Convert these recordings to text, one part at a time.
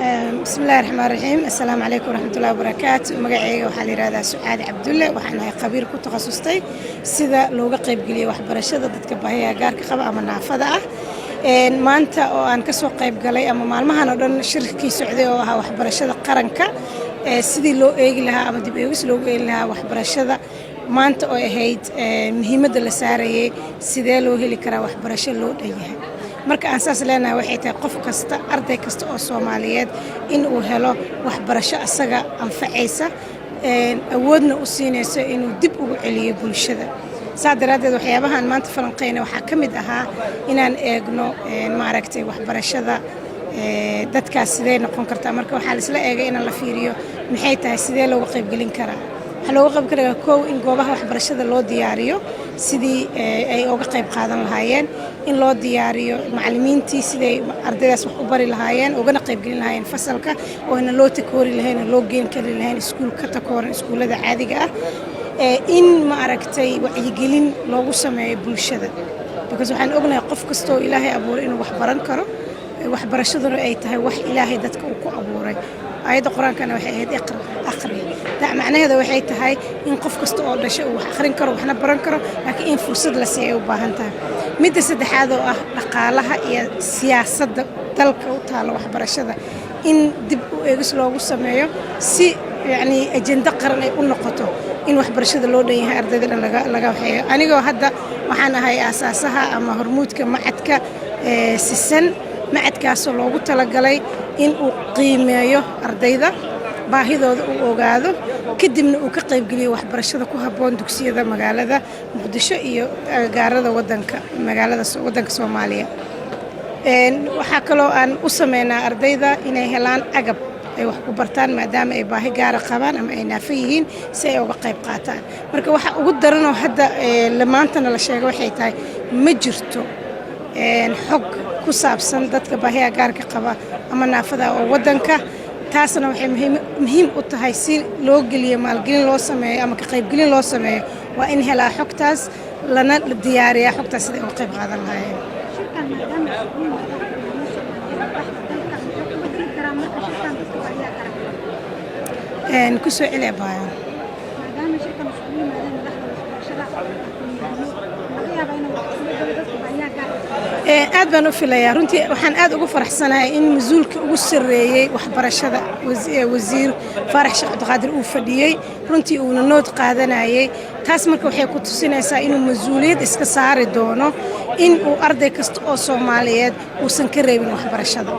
بسم الله الرحمن الرحيم. السلام عليكم ورحمة الله وبركاته. مقعي وحالي رادا سعاد عبد الله وحنا خبير كنت تخصصتي سida looga qayb galiyo waxbarashada dadka baahiyaha gaarka qaba ama naafada ah maanta oo aan ka soo qayb galay ama maalmahan oo dhan shirkii socday oo ahaa waxbarashada qaranka sidii loo eegi lahaa ama dib eegis loogu eegi lahaa waxbarashada maanta oo ahayd muhiimadda la saarayay sidee loo heli karaa waxbarasho loo dhanyahay marka aan saas leenahay waxay tahay qof kasta arday kasta oo Soomaaliyeed in uu helo waxbarasho asaga anfacaysa awoodna u siinayso inuu dib ugu celiyo bulshada saadaradeed waxyaabahan maanta falanqeynay waxa kamid ahaa inaan eegno maaragtay waxbarashada dadkaas sidee noqon kartaa marka waxa la isla eegay in la fiiriyo maxay tahay sidee looga qayb galin karaa looga qayb galin koow in goobaha waxbarashada loo diyaariyo sidii ay uga qayb qaadan lahaayeen in loo diyaariyo macallimiintii sidii ardaydaas wax u bari lahaayeen ugana qayb galin lahaayeen fasalka oo in loo takoori lahayn loo geen kari lahayn iskuulka takooran iskuulada caadiga ah in ma aragtay wacyigelin loogu sameeyo bulshada because waxaan ognahay qof kasta oo Ilaahay abuuray inuu wax baran karo waxbarashaduna ay tahay wax Ilaahay dadka uu ku abuuray ayada quraankana waxay ahayd aqri macnaheedu waxay tahay in qof kasta oo dhashay uu wax akhrin karo waxna baran karo laakiin in fursad la siiyo u baahan tahay midda saddexaad oo ah dhaqaalaha iyo siyaasadda dalka u taalo waxbarashada in dib u eegis loogu sameeyo si يعني أجندة قرن يكون نقطة إن waxbarashada loo dhan yahay ardayda laga waxeeyo anigoo hadda waxaan ahay asaasaha ama hormuudka macadka sisan macadkaas oo loogu talagalay in uu qiimeeyo ardayda baahidooda uu ogaado kadibna uu ka qayb galiyo waxbarashada ku habboon dugsiyada magaalada Muqdisho iyo gaarada magaalada wadanka Soomaaliya waxa kaloo aan u sameynaa ardayda inay helaan agab ay wax ku bartaan maadaama ay baahi gaar ah qabaan ama ay naafo yihiin si ay uga qayb qaataan marka waxa ugu daran oo hadda maantana la sheegay waxay tahay ma jirto xog ku saabsan dadka baahiyaha gaarka qaba ama naafada oo wadanka taasna waxay muhiim u tahay si loo geliyo maalgelin loo sameeyo ama ka qayb gelin loo sameeyo waa in helaa xogtaas lana diyaariyaa xogtaas sida ay uga qayb qaadan lahaayeen كسو إلى بايا. aad baan u filayaa runtii waxaan aad ugu faraxsanahay in masuulka ugu sareeyay waxbarashada wasiir Faarax Sheekh Cabdiqaadir uu fadhiyay runtii uu nood qaadanayay taas marka waxay ku tusinaysaa inuu masuuliyad iska saari doono in uu arday kasta oo Soomaaliyeed uusan ka reebin waxbarashada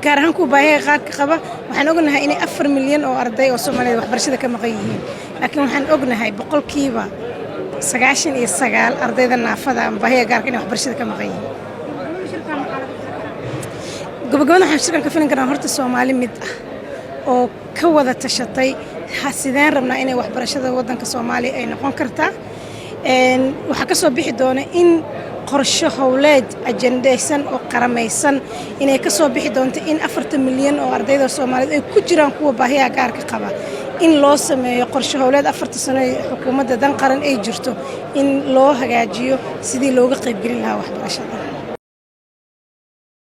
gaar ahaan ku baahiyaha qaarka qaba waxaan ognahay in 4 milyan oo arday oo Soomaaliyeed waxbarashada ka maqan yihiin laakiin waxaan ognahay boqolkiiba 99 ardayda naafada ama baahiyaha gaarka in waxbarashada ka maqan yihiin gobogobada waxaan shirkan ka filan karnaa horta Soomaali mid ah oo ka wada tashatay sideen rabnaa inay waxbarashada wadanka Soomaaliya ay noqon kartaa waxa ka soo bixi doona in qorshe hawleed ajandaysan oo qaramaysan inay ka soo bixi doonto in 4 milyan oo ardayda Soomaaliyeed ay ku jiraan kuwa baahiyaha gaarka qaba in loo sameeyo qorshe hawleed 4 sano xukuumadda dan qaran ay jirto in loo hagaajiyo sidii looga qayb galin lahaa waxbarashada